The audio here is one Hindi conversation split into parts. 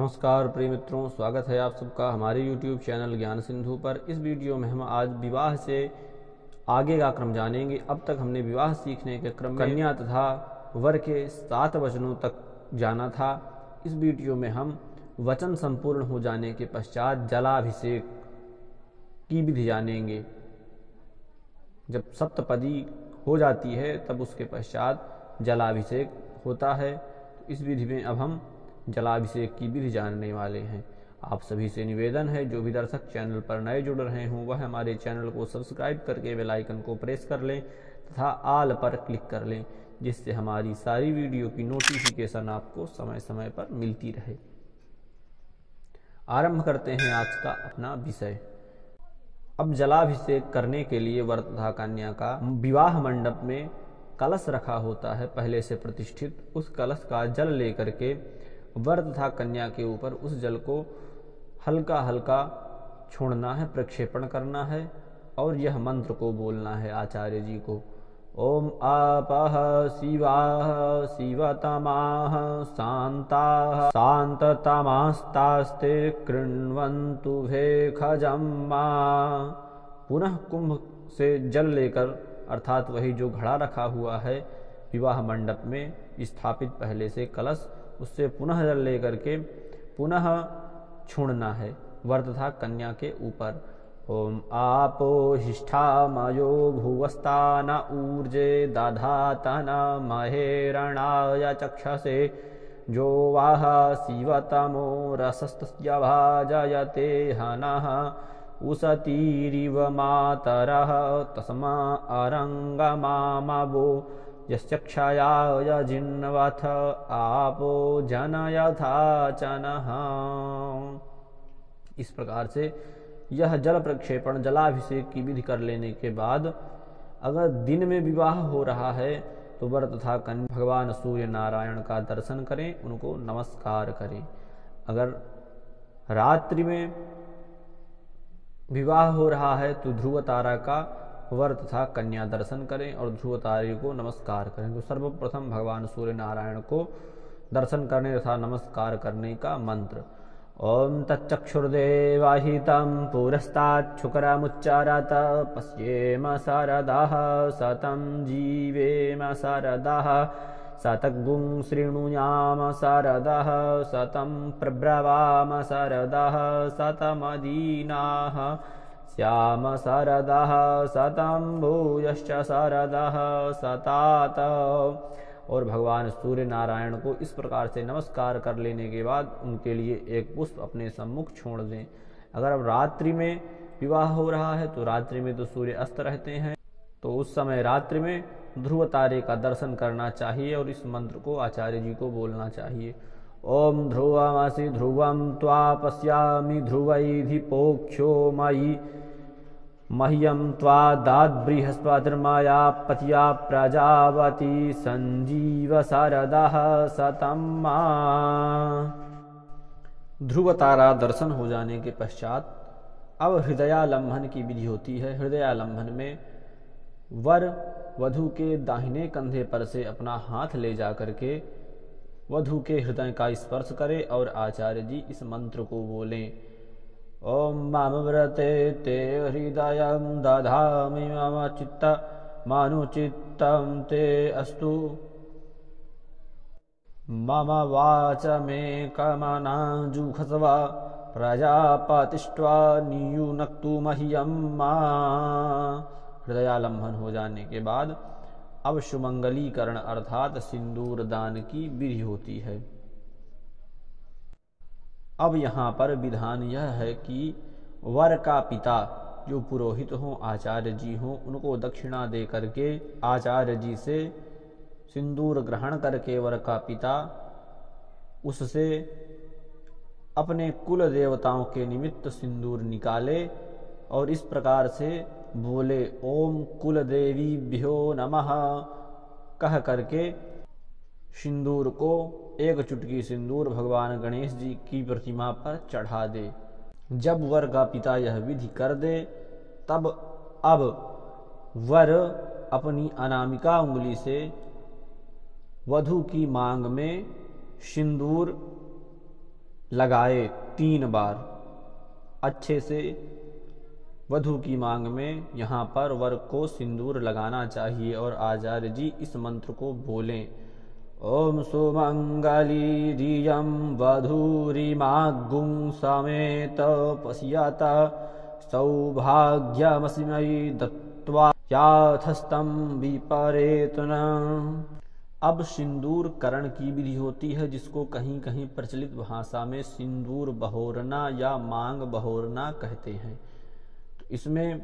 नमस्कार प्रिय मित्रों, स्वागत है आप सबका हमारे YouTube चैनल ज्ञान सिंधु पर। इस वीडियो में हम आज विवाह से आगे का क्रम जानेंगे। अब तक हमने विवाह सीखने के क्रम में कन्या तथा वर के 7 वचनों तक जाना था। इस वीडियो में हम वचन संपूर्ण हो जाने के पश्चात जलाभिषेक की विधि जानेंगे। जब सप्तपदी हो जाती है तब उसके पश्चात जलाभिषेक होता है। तो इस विधि में अब हम जलाभिषेक की विधि जानने वाले हैं। आप सभी से निवेदन है, जो भी दर्शक चैनल पर नए जुड़ रहे हों वह हमारे चैनल को सब्सक्राइब करके बेल आइकन को प्रेस कर लें तथा आल पर क्लिक कर लें, जिससे हमारी सारी वीडियो की नोटिफिकेशन आपको समय समय पर मिलती रहे। आरंभ करते हैं आज का अपना विषय। अब जलाभिषेक करने के लिए वर तथा कन्या का विवाह मंडप में कलश रखा होता है पहले से प्रतिष्ठित। उस कलश का जल लेकर के वर तथा कन्या के ऊपर उस जल को हल्का हल्का छोड़ना है, प्रक्षेपण करना है और यह मंत्र को बोलना है आचार्य जी को। ओम आपः शिवाः शिवतमाः शान्ताः शान्ततमास्तास्ते कृण्वन्तु भेखजं मा। पुनः कुंभ से जल लेकर, अर्थात वही जो घड़ा रखा हुआ है विवाह मंडप में स्थापित पहले से कलश, उससे पुनः जल लेकर के पुनः छोड़ना है वर तथा कन्या के ऊपर। ओम आपो हिष्ठामयो भुवस्तान ऊर्जे दधातन महेरणाय चक्षसे जो वाह शिवतमो रसस्तस्य भाजयते हनः उसतीरिव मातरः तस्मा अरंगमामवो यश्चक्षयाय जिन्वथ आपो जनयथाचनः। इस प्रकार से यह जल प्रक्षेपण जलाभिषेक की विधि कर लेने के बाद, अगर दिन में विवाह हो रहा है तो वर तथा कन्या भगवान सूर्य नारायण का दर्शन करें, उनको नमस्कार करें। अगर रात्रि में विवाह हो रहा है तो ध्रुव तारा का वर तथा कन्या दर्शन करें और ध्रुव तारे को नमस्कार करें। तो सर्वप्रथम भगवान सूर्य नारायण को दर्शन करने तथा नमस्कार करने का मंत्र। ओम तच्चक्षुर्देवाहितं पुरस्ताच्छुकरमुच्चारत पश्येम शरदः शतं जीवेम शरदः शतगुं शृणुयाम शरदः शतं प्रब्रवाम शरदः शतमदीनाः श्याम शरदः शतं भूयश्च शरदः शतात। और भगवान सूर्य नारायण को इस प्रकार से नमस्कार कर लेने के बाद उनके लिए एक पुष्प अपने सम्मुख छोड़ दें। अगर अब रात्रि में विवाह हो रहा है तो रात्रि में तो सूर्य अस्त रहते हैं, तो उस समय रात्रि में ध्रुव तारे का दर्शन करना चाहिए और इस मंत्र को आचार्य जी को बोलना चाहिए। ओम ध्रुवमसि ध्रुवं त्वा पश्यामि ध्रुवैधिपोक्षो मयि मह्यं त्वा दाद्बृहस्पतिर्मया पत्या प्रजावती संजीव शरदः शतं मा। ध्रुव तारा दर्शन हो जाने के पश्चात अब हृदयालंबन की विधि होती है। हृदयालंबन में वर वधू के दाहिने कंधे पर से अपना हाथ ले जा करके वधू के हृदय का स्पर्श करे और आचार्य जी इस मंत्र को बोलें। ओम मम व्रते ते हृदयं दधामि मम चित्त मनुचित्तं ते अस्तु मम वाचमेकमनाजुषस्व प्रजापतिष्ट्वा नियुनक्तु मह्यं मा। हृदयालंबन हो जाने के बाद अब सुमंगलीकरण अर्थात सिंदूर दान की विधि होती है। अब यहाँ पर विधान यह है कि वर का पिता जो पुरोहित हों, आचार्य जी हों, उनको दक्षिणा दे करके आचार्य जी से सिंदूर ग्रहण करके वर का पिता उससे अपने कुल देवताओं के निमित्त सिंदूर निकाले और इस प्रकार से बोले ओम कुल देवीभ्यो नमः कह करके सिंदूर को एक चुटकी सिंदूर भगवान गणेश जी की प्रतिमा पर चढ़ा दे। जब वर का पिता यह विधि कर दे तब अब वर अपनी अनामिका उंगली से वधू की मांग में सिंदूर लगाए 3 बार अच्छे से वधू की मांग में यहाँ पर वर को सिंदूर लगाना चाहिए। और आचार्य जी इस मंत्र को बोलें, ओम सुमंगली रियम वधूरिमागुं समेत पश्यत सौभाग्यमसिमयी दत्त्वा याथस्तं विपरेतन। अब सिंदूर करण की विधि होती है, जिसको कहीं कहीं प्रचलित भाषा में सिंदूर बहोरना या मांग बहोरना कहते हैं। तो इसमें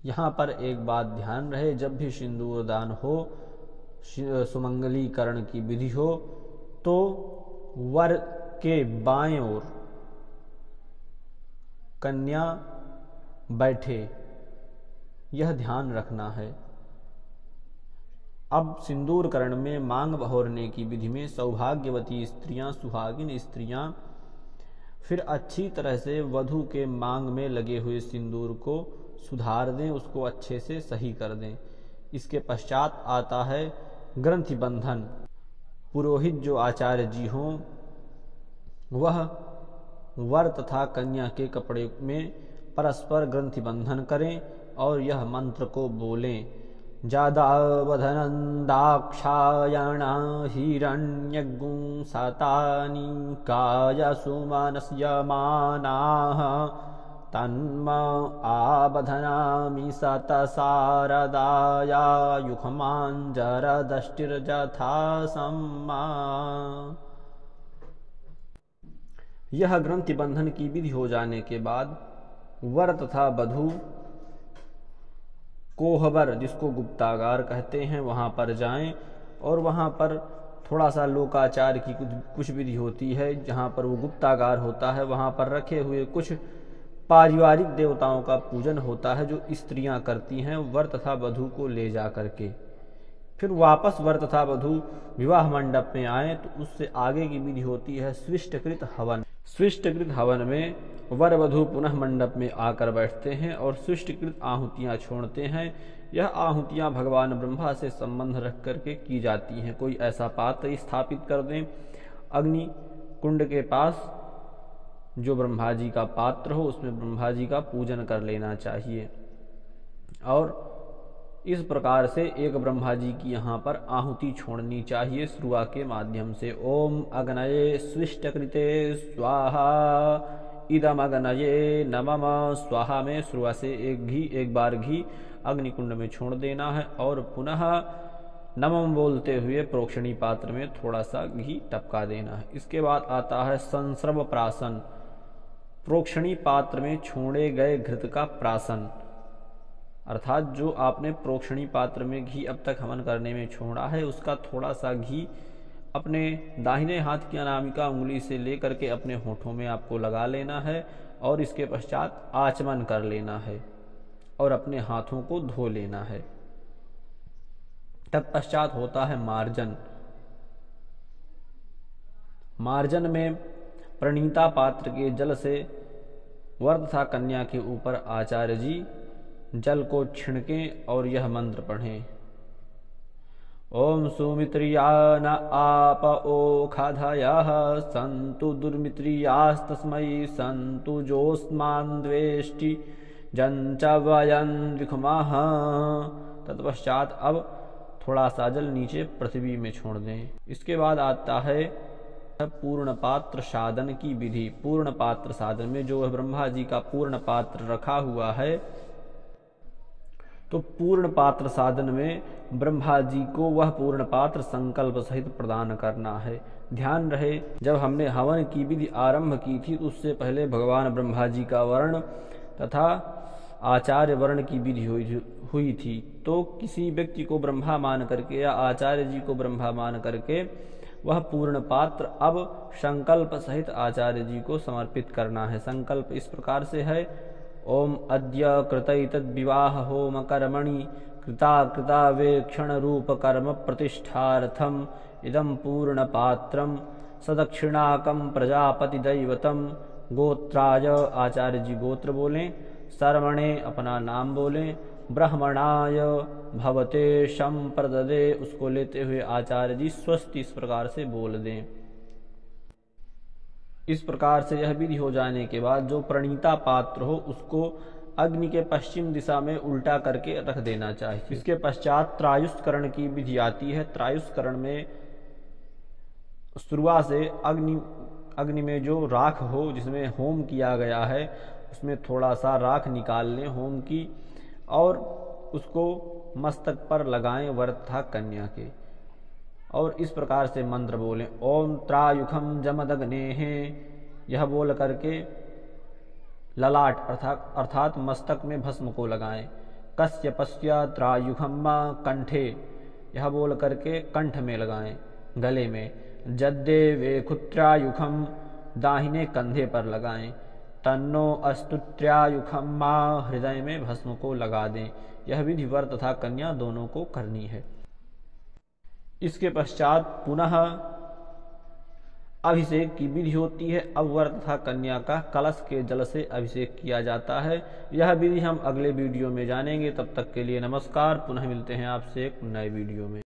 यहाँ पर एक बात ध्यान रहे, जब भी सिंदूर दान हो, सुमंगलीकरण की विधि हो, तो वर के बाएं ओर कन्या बैठे, यह ध्यान रखना है। अब सिंदूरकरण में मांग बहोरने की विधि में सौभाग्यवती स्त्रियां, सुहागिन स्त्रियां फिर अच्छी तरह से वधू के मांग में लगे हुए सिंदूर को सुधार दें, उसको अच्छे से सही कर दें। इसके पश्चात आता है ग्रंथि बंधन। पुरोहित जो आचार्य जी हों, वह वर तथा कन्या के कपड़े में परस्पर ग्रंथि बंधन करें और यह मंत्र को बोलें, जादावधनन्दाक्षायणा हिरण्यगुं सतानि कायसुमनस्यमानाः तन्म आबधनामि सतसारदाया युखमाञ्जरदष्टिर्जथा सम्मा। यह ग्रंथि बंधन की विधि हो जाने के बाद वर तथा वधू कोहबर, जिसको गुप्तागार कहते हैं, वहां पर जाएं और वहां पर थोड़ा सा लोकाचार की कुछ विधि होती है। जहां पर वो गुप्तागार होता है, वहां पर रखे हुए कुछ पारिवारिक देवताओं का पूजन होता है, जो स्त्रियां करती हैं वर तथा वधू को ले जा करके। फिर वापस वर तथा वधू विवाह मंडप में आए तो उससे आगे की विधि होती है स्विष्टकृत हवन। स्विष्टकृत हवन में वर वधू पुनः मंडप में आकर बैठते हैं और स्विष्टकृत आहुतियां छोड़ते हैं। यह आहुतियां भगवान ब्रह्मा से संबंध रख करके की जाती हैं। कोई ऐसा पात्र स्थापित कर दें अग्नि कुंड के पास, जो ब्रह्मा जी का पात्र हो, उसमें ब्रह्मा जी का पूजन कर लेना चाहिए। और इस प्रकार से एक ब्रह्मा जी की यहाँ पर आहुति छोड़नी चाहिए श्रुआ के माध्यम से। ओम अग्नये स्विष्टकृते स्वाहा इदम अग्नये नमः स्वाहा में श्रुआ से एक बार घी अग्निकुंड में छोड़ देना है और पुनः नमः बोलते हुए प्रोक्षणी पात्र में थोड़ा सा घी टपका देना है। इसके बाद आता है संस्रव प्राशन। प्रोक्षणी पात्र में छोड़े गए घृत का प्राशन, अर्थात जो आपने प्रोक्षणी पात्र में घी अब तक हवन करने में छोड़ा है, उसका थोड़ा सा घी अपने दाहिने हाथ की अनामिका उंगली से लेकर के अपने होठों में आपको लगा लेना है और इसके पश्चात आचमन कर लेना है और अपने हाथों को धो लेना है। तत्पश्चात होता है मार्जन। मार्जन में प्रणीता पात्र के जल से वर तथा कन्या के ऊपर आचार्य जी जल को छिड़कें और यह मंत्र पढ़ें, ओम सुमित्रिया न आप ओखाधयः सन्तु दुर्मित्रियास्तस्मै सन्तु जोस्मान्द्वेष्टि जंच वयं विखुमः। तत्पश्चात अब थोड़ा सा जल नीचे पृथ्वी में छोड़ दें। इसके बाद आता है पूर्ण पात्र साधन की विधि। पूर्ण पात्र साधन में जो ब्रह्मा जी का पूर्ण पात्र रखा हुआ है, तो पूर्ण पात्र साधन में ब्रह्मा जी को वह पूर्ण पात्र संकल्प सहित प्रदान करना है। ध्यान रहे, जब हमने हवन की विधि आरंभ की थी तो उससे पहले भगवान ब्रह्मा जी का वर्ण तथा आचार्य वर्ण की विधि हुई थी। तो किसी व्यक्ति को ब्रह्मा मान करके या आचार्य जी को ब्रह्मा मान करके वह पूर्ण पात्र अब संकल्प सहित आचार्य जी को समर्पित करना है। संकल्प इस प्रकार से है, ओम अद्य कृतैतद् विवाह होम कर्मणि कृतावेक्षण रूप कर्म प्रतिष्ठार्थम इदं पूर्ण पात्रम सदक्षिणाकम प्रजापति दैवतम। गोत्राय आचार्य जी गोत्र बोलें, सर्वणे अपना नाम बोलें, ब्रह्मणाय भवते संप्रददे उसको लेते हुए आचार्य जी स्वस्ति इस प्रकार से बोल दें। इस प्रकार से यह विधि हो जाने के बाद जो प्रणीता पात्र हो उसको अग्नि के पश्चिम दिशा में उल्टा करके रख देना चाहिए। इसके पश्चात त्रायुष्करण की विधि आती है। त्रायुष्करण में शुरुआत से अग्नि में जो राख हो जिसमें होम किया गया है उसमें थोड़ा सा राख निकाल लें होम की और उसको मस्तक पर लगाएं वर तथा कन्या के, और इस प्रकार से मंत्र बोलें, ओम त्रायुखम जमदग्नेः। यह बोल करके ललाट अर्थात मस्तक में भस्म को लगाएं। कस्यपस्य त्रायुखम कंठे। यह बोल करके कंठ में लगाएं, गले में। जद्देवे खुत्रायुखम दाहिने कंधे पर लगाएं। तन्नो अस्तुत्र्यायुखम हृदय में भस्म को लगा दें। यह विधि वर तथा कन्या दोनों को करनी है। इसके पश्चात पुनः अभिषेक की विधि होती है। अब वर तथा कन्या का कलश के जल से अभिषेक किया जाता है। यह विधि हम अगले वीडियो में जानेंगे। तब तक के लिए नमस्कार। पुनः मिलते हैं आपसे एक नए वीडियो में।